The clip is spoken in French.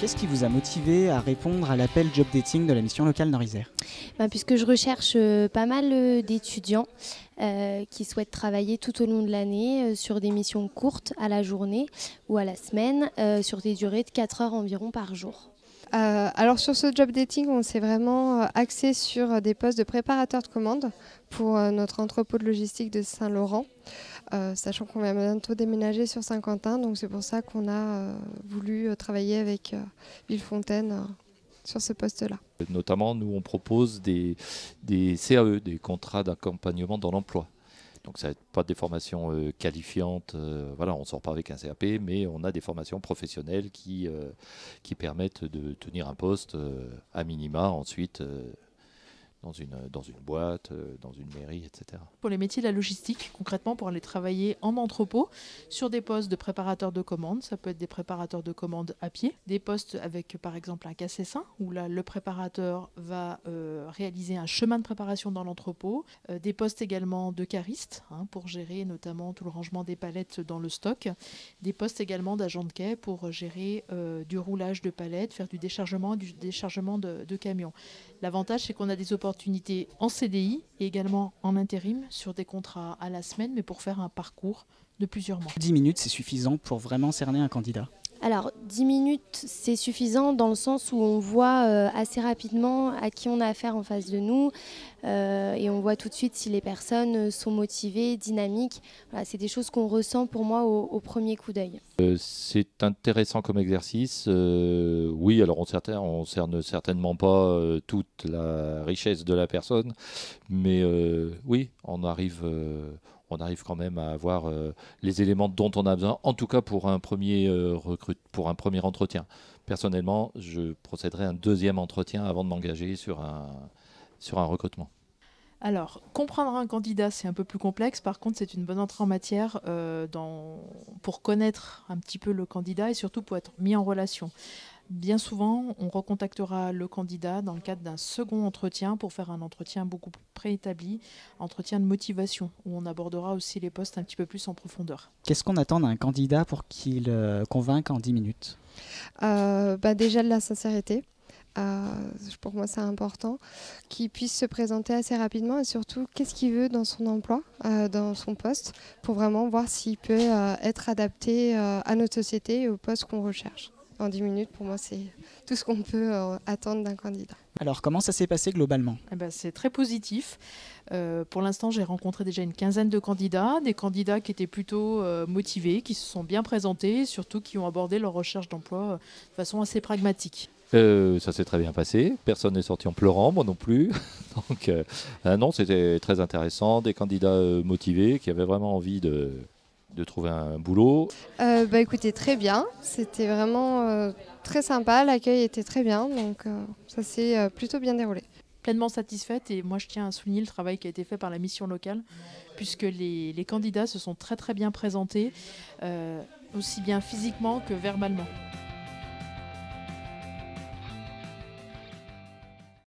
Qu'est-ce qui vous a motivé à répondre à l'appel job dating de la mission locale Nord-Isère ? Puisque je recherche pas mal d'étudiants qui souhaitent travailler tout au long de l'année sur des missions courtes à la journée ou à la semaine, sur des durées de 4 heures environ par jour. Alors sur ce job dating, on s'est vraiment axé sur des postes de préparateur de commandes pour notre entrepôt de logistique de Saint-Laurent, sachant qu'on va bientôt déménager sur Saint-Quentin, donc c'est pour ça qu'on a voulu travailler avec Villefontaine sur ce poste-là. Notamment, nous, on propose des CAE, des contrats d'accompagnement dans l'emploi. Donc ça n'est pas des formations qualifiantes, voilà, on ne sort pas avec un CAP, mais on a des formations professionnelles qui permettent de tenir un poste à minima ensuite dans une boîte, dans une mairie, etc. Pour les métiers de la logistique, concrètement pour aller travailler en entrepôt sur des postes de préparateurs de commandes, ça peut être des préparateurs de commandes à pied, des postes avec par exemple un cassessin où là le préparateur va réaliser un chemin de préparation dans l'entrepôt, des postes également de cariste pour gérer notamment tout le rangement des palettes dans le stock, des postes également d'agent de quai pour gérer du roulage de palettes, faire du déchargement de camions. L'avantage c'est qu'on a des opportunités en CDI et également en intérim sur des contrats à la semaine, mais pour faire un parcours de plusieurs mois. 10 minutes, c'est suffisant pour vraiment cerner un candidat ? Alors 10 minutes, c'est suffisant dans le sens où on voit assez rapidement à qui on a affaire en face de nous et on voit tout de suite si les personnes sont motivées, dynamiques. Voilà, c'est des choses qu'on ressent pour moi au premier coup d'œil. C'est intéressant comme exercice. Oui, alors on cerne certainement pas toute la richesse de la personne, mais oui, on arrive quand même à avoir les éléments dont on a besoin, en tout cas pour un premier pour un premier entretien. Personnellement, je procéderai à un deuxième entretien avant de m'engager sur un recrutement. Alors, comprendre un candidat, c'est un peu plus complexe. Par contre, c'est une bonne entrée en matière pour connaître un petit peu le candidat et surtout pour être mis en relation. Bien souvent, on recontactera le candidat dans le cadre d'un second entretien pour faire un entretien beaucoup plus préétabli, entretien de motivation, où on abordera aussi les postes un petit peu plus en profondeur. Qu'est-ce qu'on attend d'un candidat pour qu'il convainque en 10 minutes ? Déjà de la sincérité. Pour moi, c'est important qu'il puisse se présenter assez rapidement et surtout, qu'est-ce qu'il veut dans son emploi, dans son poste, pour vraiment voir s'il peut être adapté à notre société et au poste qu'on recherche. En 10 minutes, pour moi, c'est tout ce qu'on peut attendre d'un candidat. Alors, comment ça s'est passé globalement ? C'est très positif. Pour l'instant, j'ai rencontré déjà une quinzaine de candidats, des candidats qui étaient plutôt motivés, qui se sont bien présentés, surtout qui ont abordé leur recherche d'emploi de façon assez pragmatique. Ça s'est très bien passé, personne n'est sorti en pleurant, moi non plus. Donc non, c'était très intéressant, des candidats motivés qui avaient vraiment envie de trouver un boulot. Écoutez, très bien, c'était vraiment très sympa, l'accueil était très bien, donc ça s'est plutôt bien déroulé. Pleinement satisfaite et moi je tiens à souligner le travail qui a été fait par la mission locale puisque les candidats se sont très très bien présentés, aussi bien physiquement que verbalement.